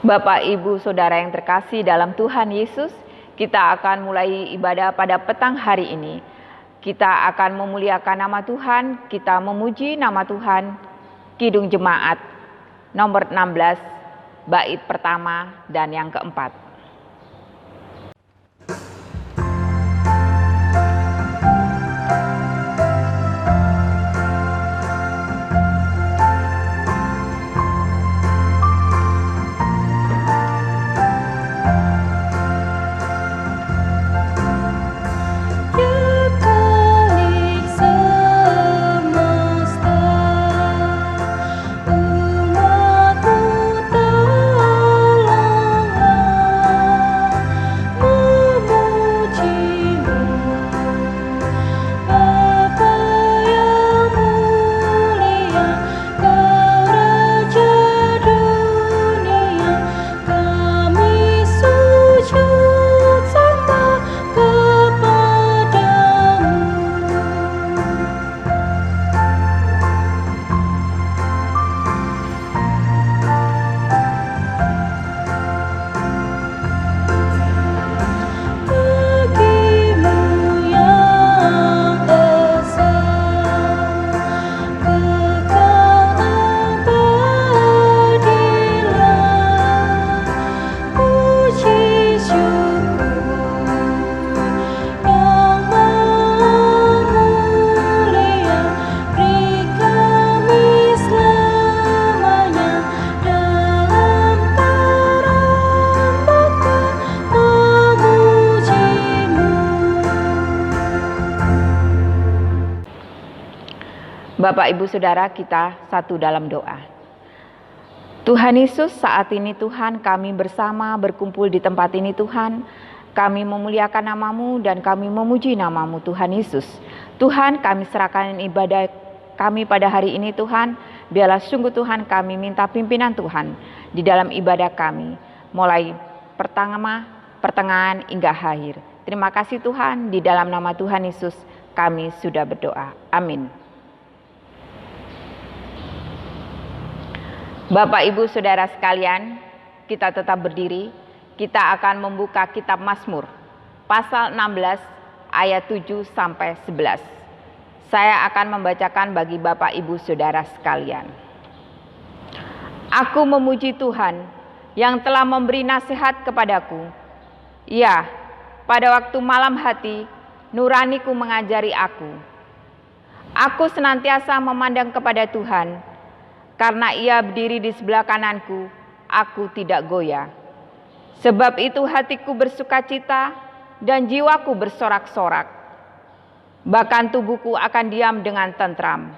Bapak, Ibu, Saudara yang terkasih dalam Tuhan Yesus, kita akan mulai ibadah pada petang hari ini. Kita akan memuliakan nama Tuhan, kita memuji nama Tuhan. Kidung Jemaat nomor 16, bait pertama dan yang keempat. Bapak, Ibu, Saudara, kita satu dalam doa. Tuhan Yesus, saat ini Tuhan kami bersama berkumpul di tempat ini Tuhan. Kami memuliakan nama-Mu dan kami memuji nama-Mu Tuhan Yesus. Tuhan, kami serahkan ibadah kami pada hari ini Tuhan. Biarlah sungguh Tuhan kami minta pimpinan Tuhan di dalam ibadah kami. Mulai pertengahan hingga akhir. Terima kasih Tuhan, di dalam nama Tuhan Yesus kami sudah berdoa. Amin. Bapak, Ibu, Saudara sekalian, kita tetap berdiri. Kita akan membuka kitab Mazmur, pasal 16, ayat 7 sampai 11. Saya akan membacakan bagi Bapak, Ibu, Saudara sekalian. Aku memuji Tuhan yang telah memberi nasihat kepadaku. Ya, pada waktu malam hati, nuraniku mengajari aku. Aku senantiasa memandang kepada Tuhan. Karena Ia berdiri di sebelah kananku, aku tidak goyah. Sebab itu hatiku bersukacita dan jiwaku bersorak-sorak. Bahkan tubuhku akan diam dengan tentram.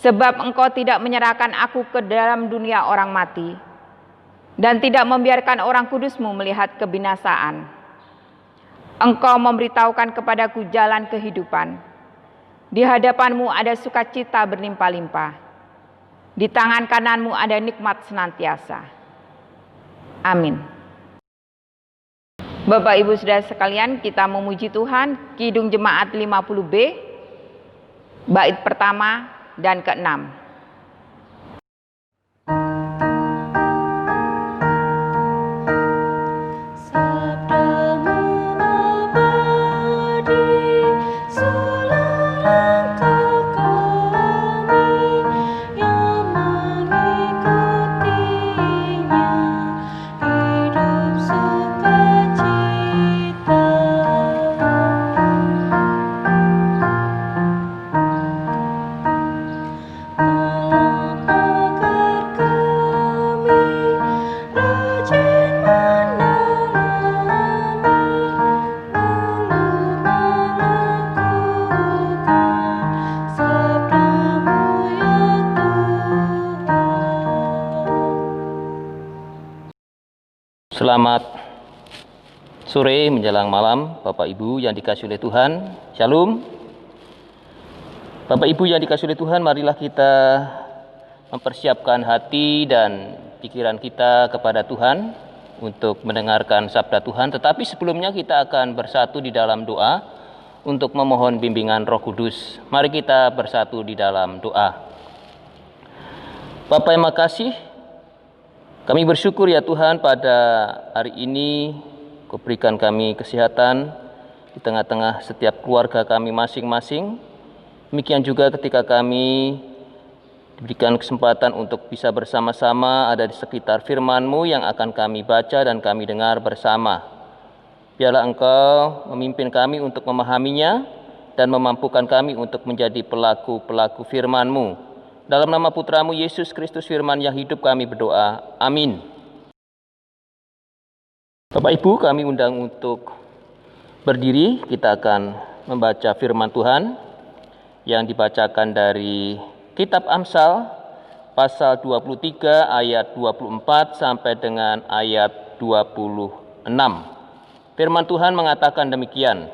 Sebab Engkau tidak menyerahkan aku ke dalam dunia orang mati, dan tidak membiarkan orang kudus-Mu melihat kebinasaan. Engkau memberitahukan kepadaku jalan kehidupan. Di hadapan-Mu ada sukacita berlimpah-limpah. Di tangan kanan-Mu ada nikmat senantiasa. Amin. Bapak, Ibu, Saudara sekalian, kita memuji Tuhan. Kidung Jemaat 50B, bait pertama dan ke-6. Selamat sore menjelang malam, Bapak Ibu yang dikasihi oleh Tuhan. Shalom. Bapak Ibu yang dikasihi oleh Tuhan, marilah kita mempersiapkan hati dan pikiran kita kepada Tuhan untuk mendengarkan sabda Tuhan. Tetapi sebelumnya kita akan bersatu di dalam doa untuk memohon bimbingan Roh Kudus. Mari kita bersatu di dalam doa. Bapa yang makasih, Kami bersyukur ya Tuhan, pada hari ini Kau berikan kami kesehatan di tengah-tengah setiap keluarga kami masing-masing. Demikian juga ketika kami diberikan kesempatan untuk bisa bersama-sama ada di sekitar firman-Mu yang akan kami baca dan kami dengar bersama. Biarlah Engkau memimpin kami untuk memahaminya dan memampukan kami untuk menjadi pelaku-pelaku firman-Mu. Dalam nama Putra-Mu Yesus Kristus firman yang hidup kami berdoa. Amin. Bapak Ibu, kami undang untuk berdiri. Kita akan membaca firman Tuhan yang dibacakan dari Kitab Amsal pasal 23 ayat 24 sampai dengan ayat 26. Firman Tuhan mengatakan demikian.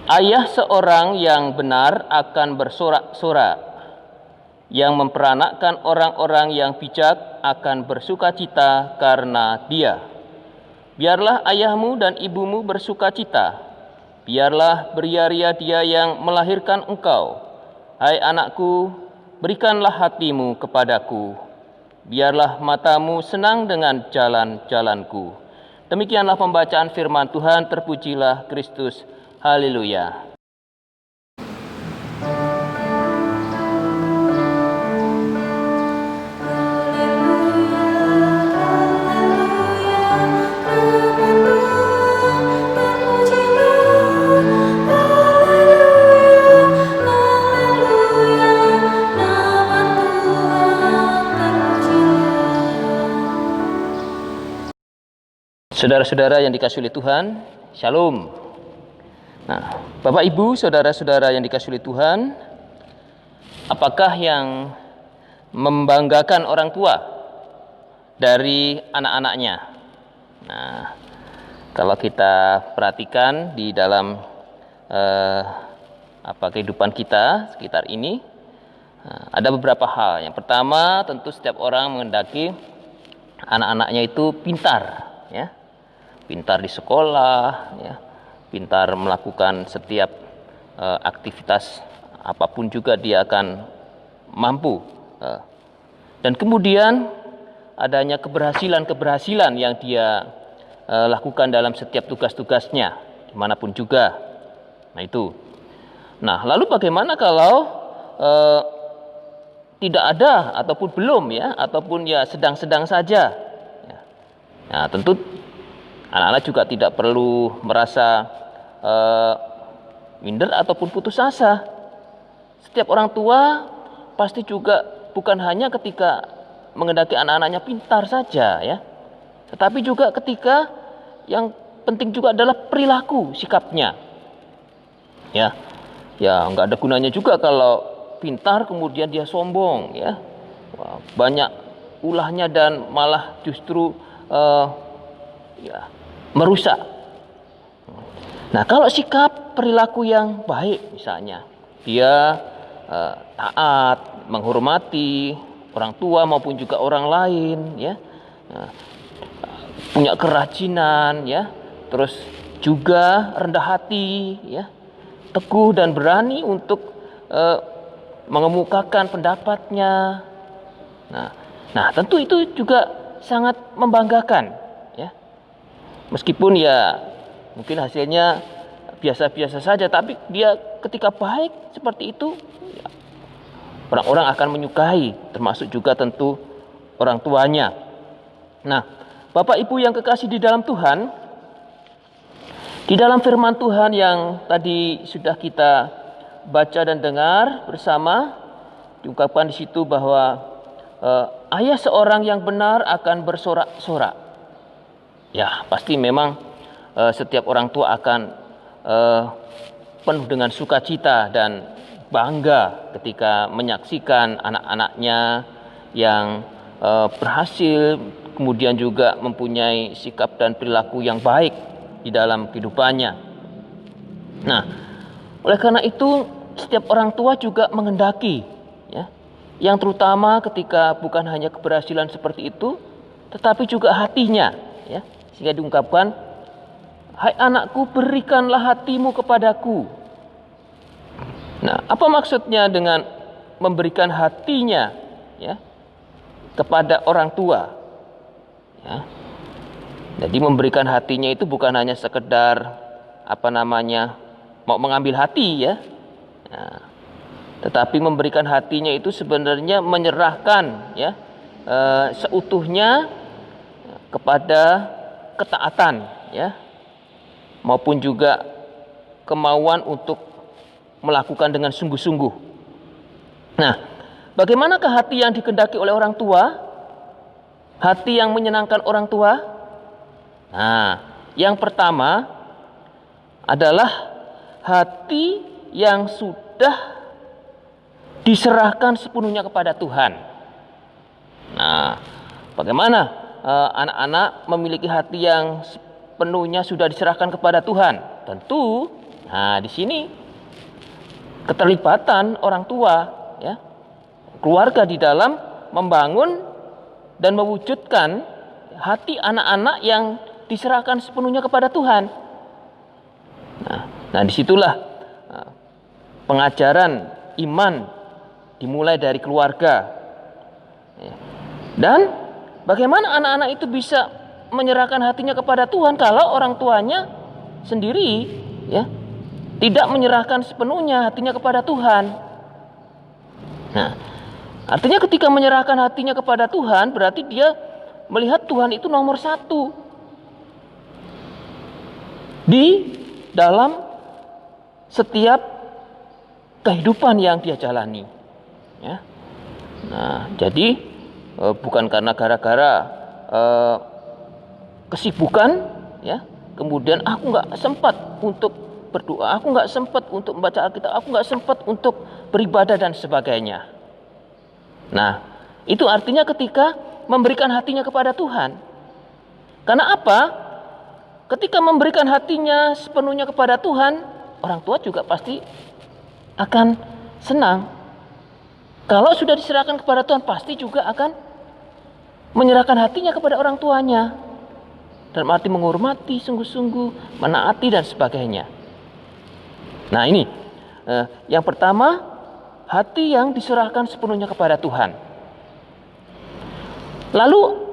Ayah seorang yang benar akan bersorak-sorak, yang memperanakkan orang-orang yang bijak akan bersukacita karena dia. Biarlah ayahmu dan ibumu bersukacita, biarlah beria-ria dia yang melahirkan engkau. Hai anakku, berikanlah hatimu kepadaku, biarlah matamu senang dengan jalan-jalanku. Demikianlah pembacaan firman Tuhan, terpujilah Kristus. Haleluya. Saudara-saudara yang dikasihi oleh Tuhan, Shalom. Nah, Bapak Ibu, saudara-saudara yang dikasihi oleh Tuhan, apakah yang membanggakan orang tua dari anak-anaknya? Nah, kalau kita perhatikan di dalam kehidupan kita sekitar ini, ada beberapa hal. Yang pertama, tentu setiap orang menghendaki anak-anaknya itu pintar, ya. Pintar di sekolah, ya, pintar melakukan setiap aktivitas apapun juga dia akan mampu. Dan kemudian adanya keberhasilan yang dia lakukan dalam setiap tugas-tugasnya, dimanapun juga. Nah itu. Nah lalu bagaimana kalau tidak ada ataupun belum, ya, ataupun ya sedang-sedang saja. Ya. Nah tentu anak-anak juga tidak perlu merasa minder ataupun putus asa. Setiap orang tua pasti juga bukan hanya ketika menghendaki anak-anaknya pintar saja, ya, tetapi juga ketika yang penting juga adalah perilaku, sikapnya. Ya, nggak ada gunanya juga kalau pintar kemudian dia sombong, ya, banyak ulahnya dan malah justru merusak. Nah, kalau sikap perilaku yang baik, misalnya dia taat, menghormati orang tua maupun juga orang lain, ya, punya kerajinan, ya, terus juga rendah hati, ya, teguh dan berani untuk mengemukakan pendapatnya. Nah, tentu itu juga sangat membanggakan. Meskipun ya mungkin hasilnya biasa-biasa saja, tapi dia ketika baik seperti itu, ya, orang-orang akan menyukai, termasuk juga tentu orang tuanya. Nah, Bapak Ibu yang kekasih di dalam Tuhan, di dalam firman Tuhan yang tadi sudah kita baca dan dengar bersama, diungkapkan di situ bahwa ayah seorang yang benar akan bersorak-sorak. Ya, pasti memang setiap orang tua akan penuh dengan sukacita dan bangga ketika menyaksikan anak-anaknya yang berhasil, kemudian juga mempunyai sikap dan perilaku yang baik di dalam kehidupannya. Nah, oleh karena itu setiap orang tua juga menghendaki, ya, yang terutama ketika bukan hanya keberhasilan seperti itu, tetapi juga hatinya, ya. Sehingga diungkapkan, hai anakku, berikanlah hatimu kepadaku. Nah, apa maksudnya dengan memberikan hatinya, ya? kepada orang tua. Ya. Jadi memberikan hatinya itu bukan hanya sekedar mau mengambil hati ya. Nah, tetapi memberikan hatinya itu sebenarnya menyerahkan ya seutuhnya kepada ketaatan ya, maupun juga kemauan untuk melakukan dengan sungguh-sungguh. Nah, bagaimanakah hati yang dikehendaki oleh orang tua? Hati yang menyenangkan orang tua? Nah, yang pertama adalah hati yang sudah diserahkan sepenuhnya kepada Tuhan. Nah, bagaimana anak-anak memiliki hati yang sepenuhnya sudah diserahkan kepada Tuhan? Tentu, di sini keterlibatan orang tua, ya, keluarga di dalam membangun dan mewujudkan hati anak-anak yang diserahkan sepenuhnya kepada Tuhan. Nah, disitulah pengajaran iman dimulai dari keluarga. Dan bagaimana anak-anak itu bisa menyerahkan hatinya kepada Tuhan kalau orang tuanya sendiri ya tidak menyerahkan sepenuhnya hatinya kepada Tuhan. Nah, artinya ketika menyerahkan hatinya kepada Tuhan berarti dia melihat Tuhan itu nomor satu di dalam setiap kehidupan yang dia jalani. Ya. Nah, jadi bukan karena gara-gara kesibukan, ya, kemudian aku nggak sempat untuk berdoa, aku nggak sempat untuk membaca Alkitab, aku nggak sempat untuk beribadah dan sebagainya. Nah, itu artinya ketika memberikan hatinya kepada Tuhan. Karena apa? Ketika memberikan hatinya sepenuhnya kepada Tuhan, orang tua juga pasti akan senang. Kalau sudah diserahkan kepada Tuhan, pasti juga akan menyerahkan hatinya kepada orang tuanya. Dalam arti menghormati, sungguh-sungguh, menaati dan sebagainya. Nah, ini yang pertama, hati yang diserahkan sepenuhnya kepada Tuhan. Lalu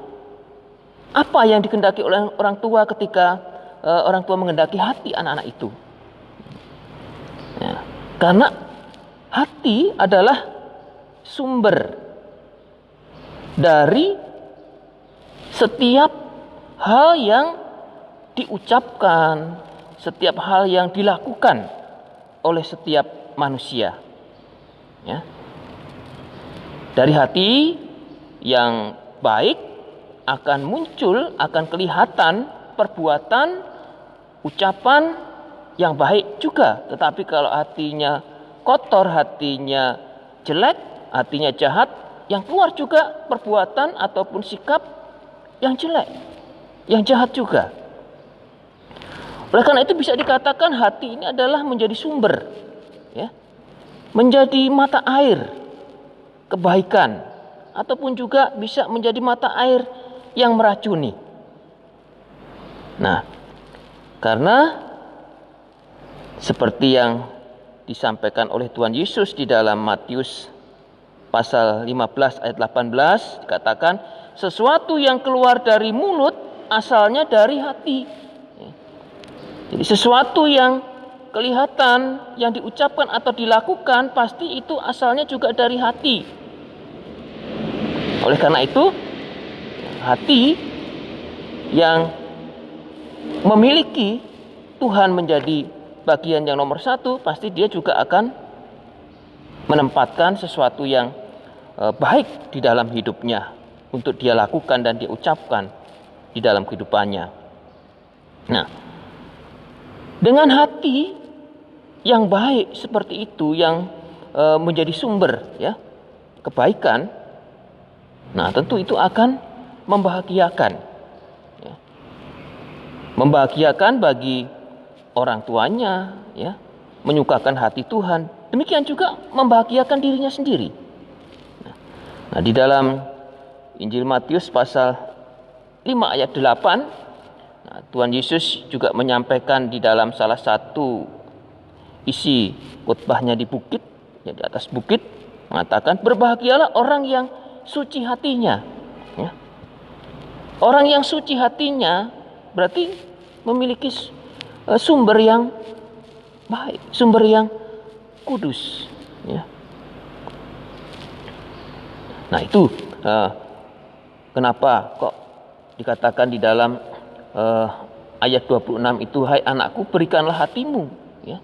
apa yang dikehendaki oleh orang tua ketika orang tua menghendaki hati anak-anak itu? Ya, karena hati adalah sumber dari setiap hal yang diucapkan, setiap hal yang dilakukan oleh setiap manusia. Ya. Dari hati yang baik akan muncul, akan kelihatan perbuatan, ucapan yang baik juga. Tetapi kalau hatinya kotor, hatinya jelek, hatinya jahat, yang keluar juga perbuatan ataupun sikap yang jelek, yang jahat juga. Oleh karena itu bisa dikatakan hati ini adalah menjadi sumber, ya, menjadi mata air kebaikan, ataupun juga bisa menjadi mata air yang meracuni. Nah, karena seperti yang disampaikan oleh Tuhan Yesus di dalam Matius pasal 15 ayat 18 dikatakan, sesuatu yang keluar dari mulut asalnya dari hati. Jadi sesuatu yang kelihatan, yang diucapkan atau dilakukan pasti itu asalnya juga dari hati. Oleh karena itu, hati yang memiliki Tuhan menjadi bagian yang nomor satu, pasti dia juga akan menempatkan sesuatu yang baik di dalam hidupnya untuk dia lakukan dan dia ucapkan di dalam kehidupannya. Nah, dengan hati yang baik seperti itu yang menjadi sumber, ya, kebaikan, nah tentu itu akan membahagiakan, ya. Membahagiakan bagi orang tuanya, ya, menyukakan hati Tuhan. Demikian juga membahagiakan dirinya sendiri. Nah, di dalam Injil Matius pasal 5 ayat 8, nah, Tuhan Yesus juga menyampaikan di dalam salah satu isi khotbahnya di bukit, ya, di atas bukit, mengatakan, berbahagialah orang yang suci hatinya. Ya. Orang yang suci hatinya berarti memiliki sumber yang baik, sumber yang kudus. Ya. Nah itu kenapa kok dikatakan di dalam ayat 26 itu, hai anakku berikanlah hatimu. Ya.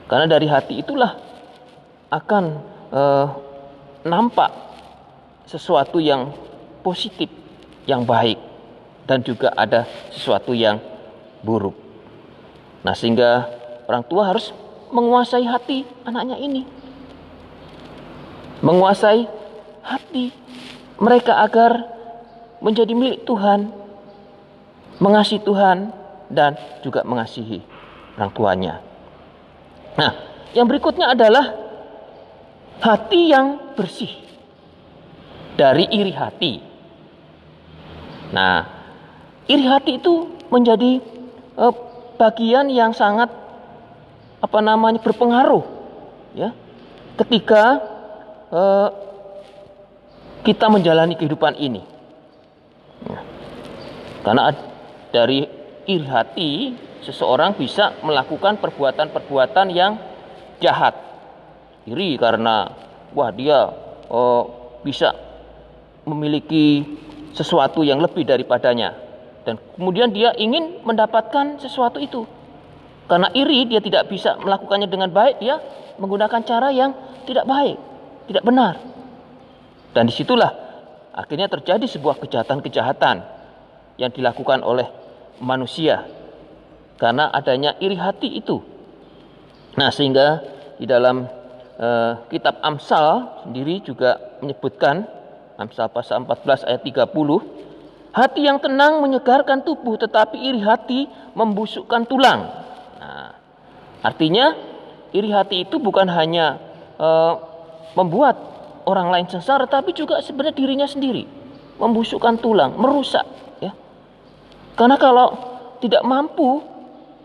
Karena dari hati itulah akan nampak sesuatu yang positif, yang baik, dan juga ada sesuatu yang buruk. Nah sehingga orang tua harus menguasai hati anaknya ini, menguasai hati mereka agar menjadi milik Tuhan, mengasihi Tuhan, dan juga mengasihi orang tuanya. Nah, yang berikutnya adalah hati yang bersih dari iri hati. Nah, iri hati itu menjadi bagian yang sangat berpengaruh, ya, ketika kita menjalani kehidupan ini. Ya. Karena dari iri hati seseorang bisa melakukan perbuatan-perbuatan yang jahat. Iri karena dia bisa memiliki sesuatu yang lebih daripadanya, dan kemudian dia ingin mendapatkan sesuatu itu. Karena iri dia tidak bisa melakukannya dengan baik, dia menggunakan cara yang tidak baik, tidak benar. Dan disitulah akhirnya terjadi sebuah kejahatan-kejahatan yang dilakukan oleh manusia karena adanya iri hati itu. Nah sehingga di dalam kitab Amsal sendiri juga menyebutkan, Amsal pasal 14 ayat 30, hati yang tenang menyegarkan tubuh, tetapi iri hati membusukkan tulang. Nah, artinya iri hati itu bukan hanya membuat orang lain sengsara, tapi juga sebenarnya dirinya sendiri membusukkan tulang, merusak, ya. Karena kalau tidak mampu,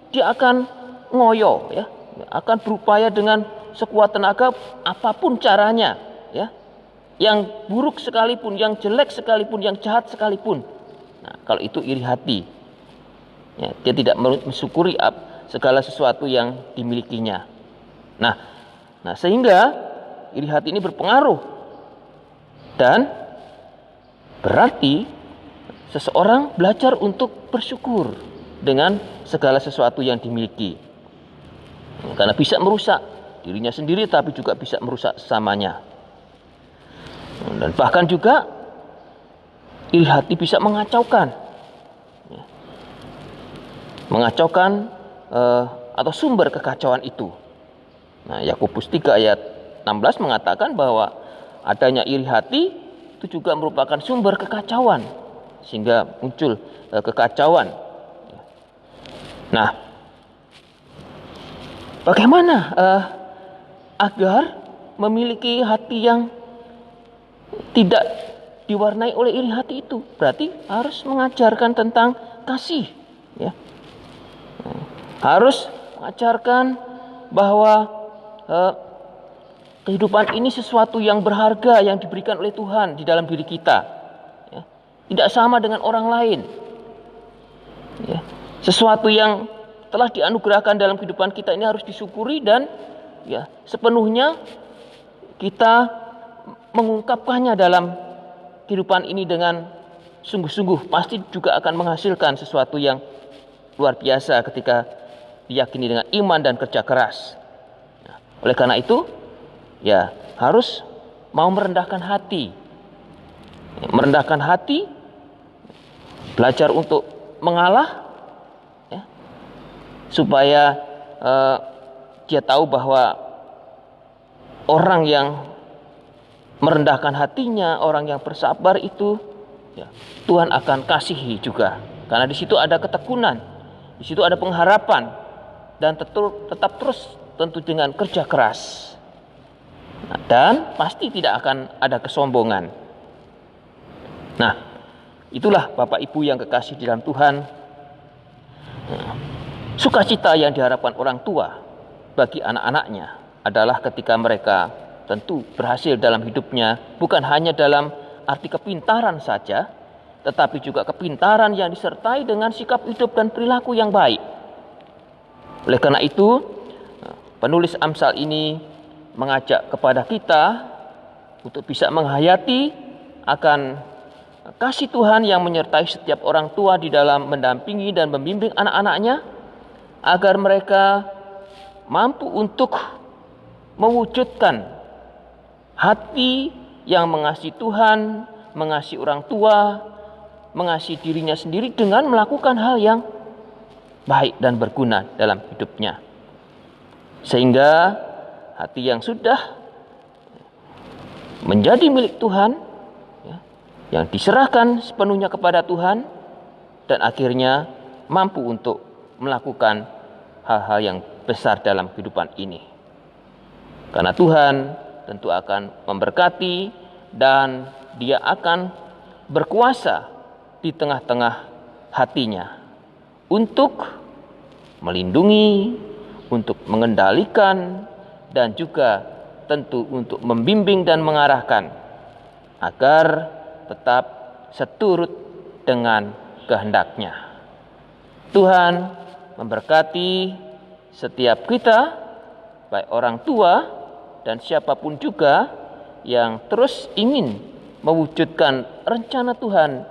dia akan ngoyo, ya, akan berupaya dengan sekuat tenaga apapun caranya, ya. Yang buruk sekalipun, yang jelek sekalipun, yang jahat sekalipun. Nah, kalau itu iri hati, ya, dia tidak mensyukuri segala sesuatu yang dimilikinya. Nah sehingga iri hati ini berpengaruh, dan berarti seseorang belajar untuk bersyukur dengan segala sesuatu yang dimiliki, karena bisa merusak dirinya sendiri tapi juga bisa merusak sesamanya. Dan bahkan juga iri hati bisa mengacaukan, atau sumber kekacauan itu. Nah, Yakobus 3 ayat 16 mengatakan bahwa adanya iri hati itu juga merupakan sumber kekacauan, sehingga muncul kekacauan. Nah, bagaimana agar memiliki hati yang tidak diwarnai oleh iri hati itu? Berarti harus mengajarkan tentang kasih, ya. Harus mengajarkan bahwa kehidupan ini sesuatu yang berharga yang diberikan oleh Tuhan di dalam diri kita, ya. Tidak sama dengan orang lain, ya. Sesuatu yang telah dianugerahkan dalam kehidupan kita ini harus disyukuri, dan ya sepenuhnya kita mengungkapkannya dalam kehidupan ini dengan sungguh-sungguh, pasti juga akan menghasilkan sesuatu yang luar biasa ketika diyakini dengan iman dan kerja keras. Oleh karena itu, ya harus mau merendahkan hati. Merendahkan hati, belajar untuk mengalah, ya, supaya dia tahu bahwa orang yang merendahkan hatinya, orang yang bersabar itu, ya, Tuhan akan kasihi juga. Karena di situ ada ketekunan, di situ ada pengharapan, dan tetap terus tentu dengan kerja keras. Nah, dan pasti tidak akan ada kesombongan. Nah, itulah Bapak Ibu yang kekasih di dalam Tuhan. Sukacita yang diharapkan orang tua bagi anak-anaknya adalah ketika mereka tentu berhasil dalam hidupnya, bukan hanya dalam arti kepintaran saja, tetapi juga kepintaran yang disertai dengan sikap hidup dan perilaku yang baik. Oleh karena itu, penulis Amsal ini mengajak kepada kita untuk bisa menghayati akan kasih Tuhan yang menyertai setiap orang tua di dalam mendampingi dan membimbing anak-anaknya, agar mereka mampu untuk mewujudkan hati yang mengasihi Tuhan, mengasihi orang tua, mengasihi dirinya sendiri dengan melakukan hal yang baik dan berguna dalam hidupnya. Sehingga hati yang sudah menjadi milik Tuhan, yang diserahkan sepenuhnya kepada Tuhan, dan akhirnya mampu untuk melakukan hal-hal yang besar dalam kehidupan ini. Karena Tuhan tentu akan memberkati dan Dia akan berkuasa di tengah-tengah hatinya untuk melindungi, untuk mengendalikan, dan juga tentu untuk membimbing dan mengarahkan agar tetap seturut dengan kehendak-Nya. Tuhan memberkati setiap kita, baik orang tua dan siapapun juga yang terus ingin mewujudkan rencana Tuhan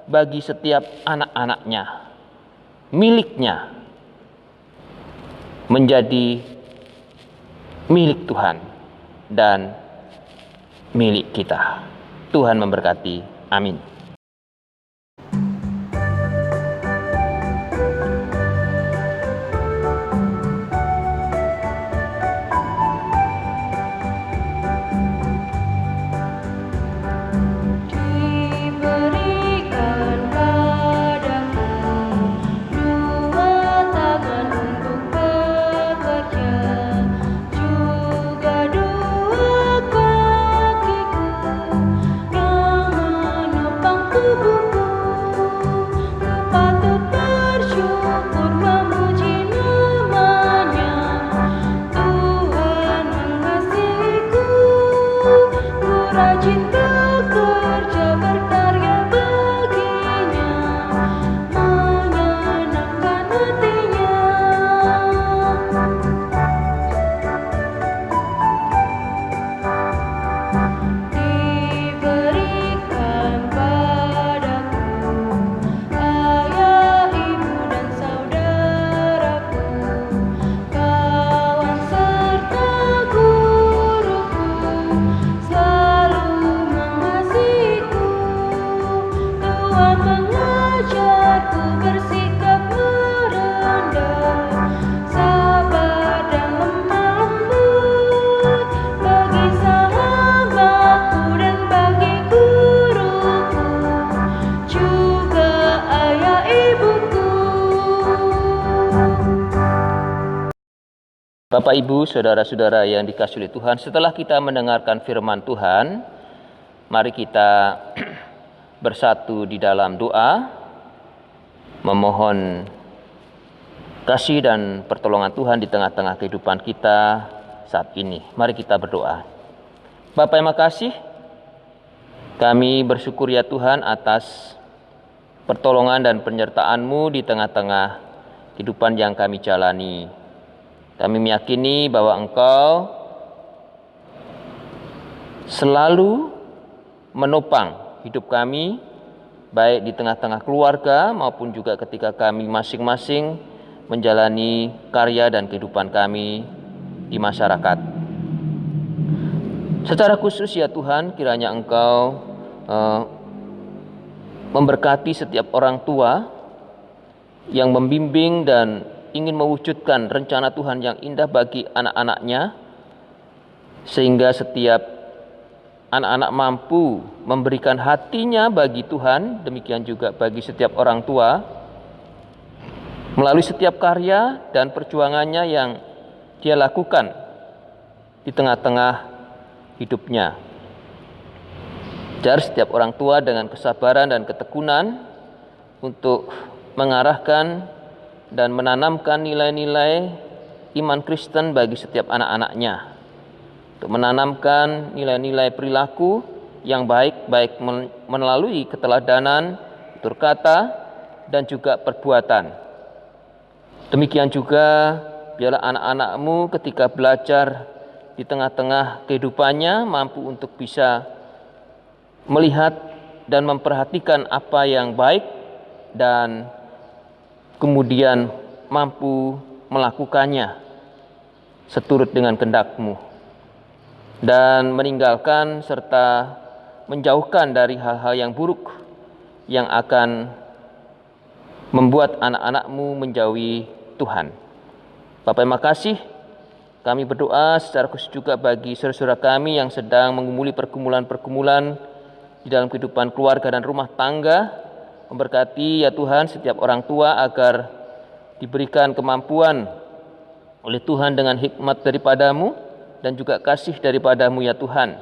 bagi setiap anak-anaknya, miliknya, menjadi milik Tuhan dan milik kita. Tuhan memberkati. Amin. Bapak, Ibu, saudara-saudara yang dikasihi oleh Tuhan, setelah kita mendengarkan firman Tuhan, mari kita bersatu di dalam doa, memohon kasih dan pertolongan Tuhan di tengah-tengah kehidupan kita saat ini. Mari kita berdoa. Bapa yang makasih, kami bersyukur ya Tuhan atas pertolongan dan penyertaan-Mu di tengah-tengah kehidupan yang kami jalani. Kami meyakini bahwa Engkau selalu menopang hidup kami, baik di tengah-tengah keluarga maupun juga ketika kami masing-masing menjalani karya dan kehidupan kami di masyarakat. Secara khusus ya Tuhan, kiranya Engkau memberkati setiap orang tua yang membimbing dan ingin mewujudkan rencana Tuhan yang indah bagi anak-anaknya, sehingga setiap anak-anak mampu memberikan hatinya bagi Tuhan, demikian juga bagi setiap orang tua, melalui setiap karya dan perjuangannya yang dia lakukan di tengah-tengah hidupnya. Ajar setiap orang tua dengan kesabaran dan ketekunan untuk mengarahkan dan menanamkan nilai-nilai iman Kristen bagi setiap anak-anaknya, untuk menanamkan nilai-nilai perilaku yang baik, baik melalui keteladanan, tutur kata, dan juga perbuatan. Demikian juga biarlah anak-anakmu ketika belajar di tengah-tengah kehidupannya mampu untuk bisa melihat dan memperhatikan apa yang baik dan kemudian mampu melakukannya seturut dengan kehendak-Mu dan meninggalkan serta menjauhkan dari hal-hal yang buruk yang akan membuat anak-anak-Mu menjauhi Tuhan. Bapa, terima kasih. Kami berdoa secara khusus juga bagi saudara-saudara kami yang sedang mengumuli pergumulan-pergumulan di dalam kehidupan keluarga dan rumah tangga. Memberkati ya Tuhan setiap orang tua agar diberikan kemampuan oleh Tuhan dengan hikmat daripada-Mu dan juga kasih daripada-Mu ya Tuhan.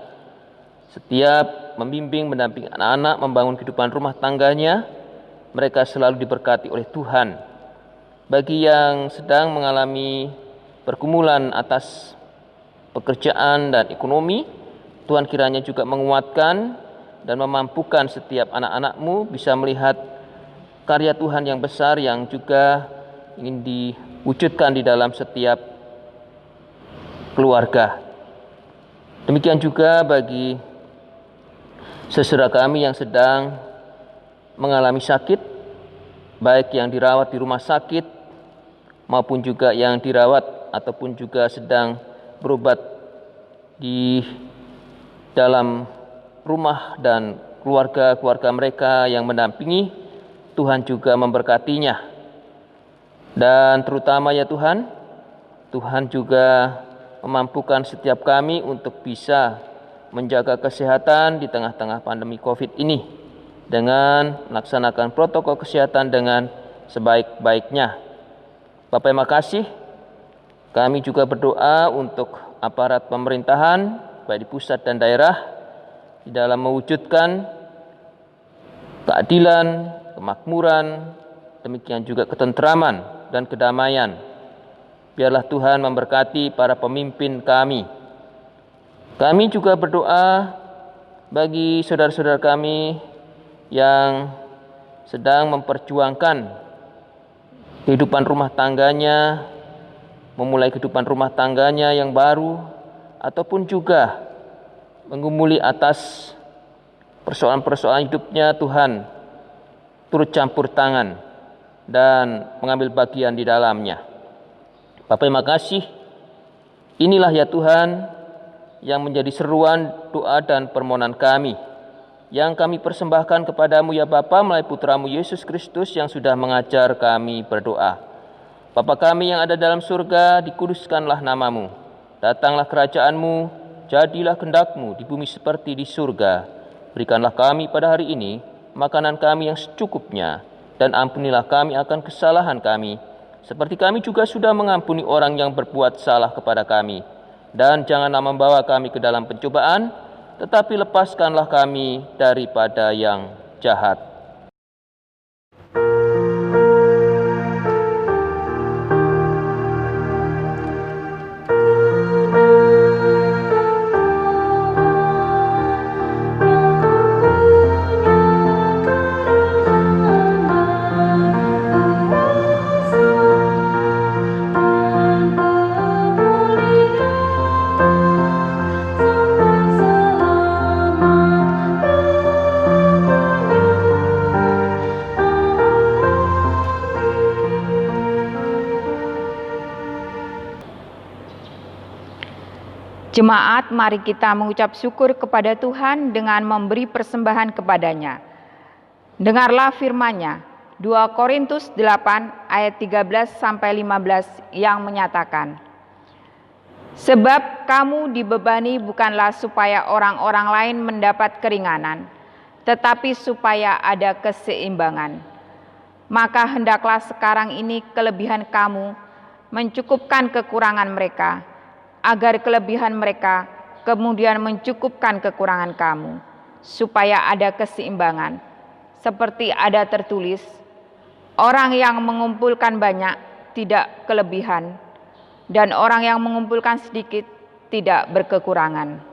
Setiap membimbing, mendampingi anak-anak membangun kehidupan rumah tangganya, mereka selalu diberkati oleh Tuhan. Bagi yang sedang mengalami pergumulan atas pekerjaan dan ekonomi, Tuhan kiranya juga menguatkan dan memampukan setiap anak-anak-Mu bisa melihat karya Tuhan yang besar yang juga ingin diwujudkan di dalam setiap keluarga. Demikian juga bagi saudara kami yang sedang mengalami sakit, baik yang dirawat di rumah sakit maupun juga yang dirawat ataupun juga sedang berobat di dalam rumah dan keluarga-keluarga mereka yang mendampingi. Tuhan juga memberkatinya. Dan terutama ya Tuhan, Tuhan juga memampukan setiap kami untuk bisa menjaga kesehatan di tengah-tengah pandemi COVID ini dengan melaksanakan protokol kesehatan dengan sebaik-baiknya. Bapak, terima kasih. Kami juga berdoa untuk aparat pemerintahan baik di pusat dan daerah di dalam mewujudkan keadilan, kemakmuran, demikian juga ketentraman dan kedamaian. Biarlah Tuhan memberkati para pemimpin kami. Kami juga berdoa bagi saudara-saudara kami yang sedang memperjuangkan kehidupan rumah tangganya, memulai kehidupan rumah tangganya yang baru, ataupun juga mengumuli atas persoalan-persoalan hidupnya. Tuhan turut campur tangan dan mengambil bagian di dalamnya. Bapak, terima kasih. Inilah ya Tuhan yang menjadi seruan doa dan permohonan kami, yang kami persembahkan kepadamu ya Bapa melalui Putramu Yesus Kristus yang sudah mengajar kami berdoa. Bapa kami yang ada dalam surga, dikuduskanlah namamu. Datanglah kerajaanmu, jadilah kehendak-Mu di bumi seperti di surga. Berikanlah kami pada hari ini makanan kami yang secukupnya, dan ampunilah kami akan kesalahan kami, seperti kami juga sudah mengampuni orang yang berbuat salah kepada kami. Dan janganlah membawa kami ke dalam pencobaan, tetapi lepaskanlah kami daripada yang jahat. Jemaat, mari kita mengucap syukur kepada Tuhan dengan memberi persembahan kepadanya. Dengarlah firman-Nya, 2 Korintus 8 ayat 13-15 yang menyatakan, sebab kamu dibebani bukanlah supaya orang-orang lain mendapat keringanan, tetapi supaya ada keseimbangan. Maka hendaklah sekarang ini kelebihan kamu mencukupkan kekurangan mereka, agar kelebihan mereka kemudian mencukupkan kekurangan kamu, supaya ada keseimbangan. Seperti ada tertulis, orang yang mengumpulkan banyak tidak kelebihan, dan orang yang mengumpulkan sedikit tidak berkekurangan.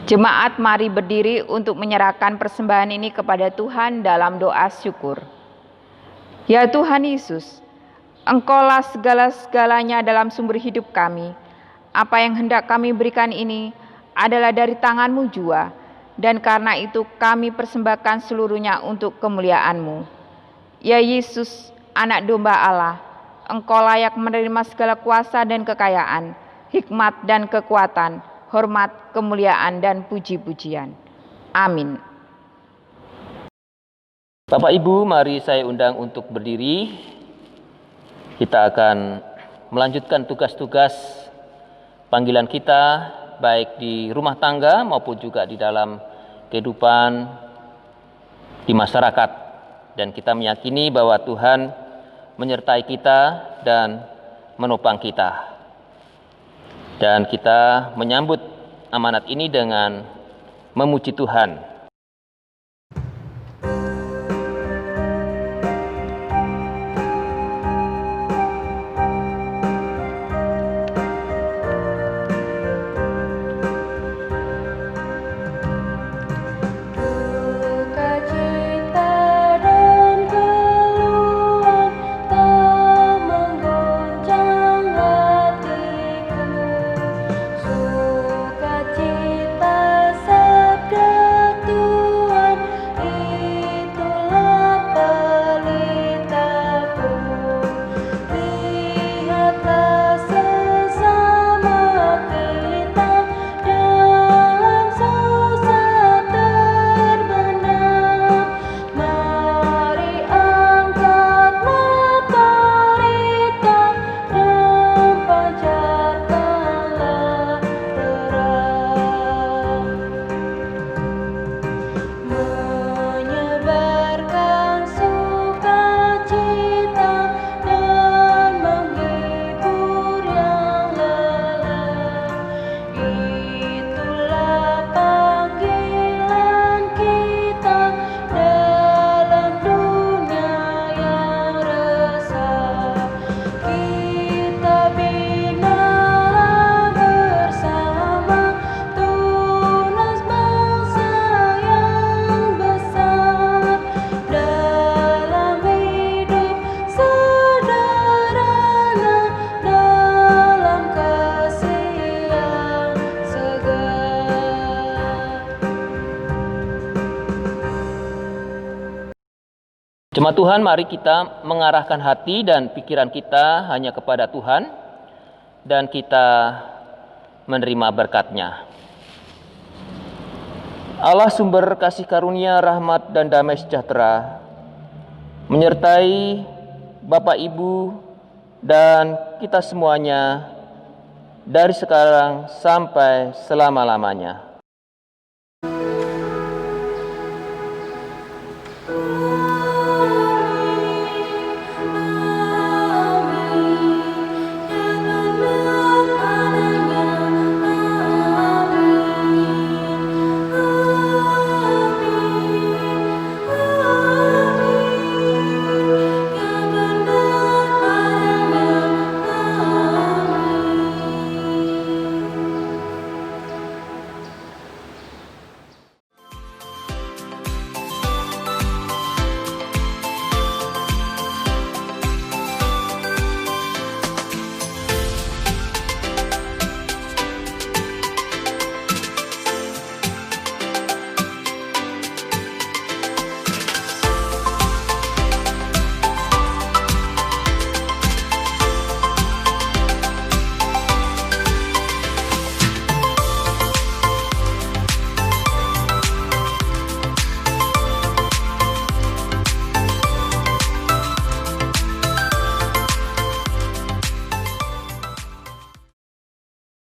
Jemaat mari berdiri untuk menyerahkan persembahan ini kepada Tuhan dalam doa syukur. Ya Tuhan Yesus, Engkaulah segala-segalanya dalam sumber hidup kami. Apa yang hendak kami berikan ini adalah dari tangan-Mu jua, dan karena itu kami persembahkan seluruhnya untuk kemuliaan-Mu. Ya Yesus, Anak Domba Allah, Engkau layak menerima segala kuasa dan kekayaan, hikmat dan kekuatan, hormat, kemuliaan, dan puji-pujian. Amin. Bapak Ibu, mari saya undang untuk berdiri. Kita akan melanjutkan tugas-tugas panggilan kita, baik di rumah tangga maupun juga di dalam kehidupan di masyarakat. Dan kita meyakini bahwa Tuhan menyertai kita dan menopang kita. Dan kita menyambut amanat ini dengan memuji Tuhan. Jemaat Tuhan, mari kita mengarahkan hati dan pikiran kita hanya kepada Tuhan dan kita menerima berkat-Nya. Allah sumber kasih karunia, rahmat dan damai sejahtera menyertai Bapak Ibu dan kita semuanya dari sekarang sampai selama-lamanya.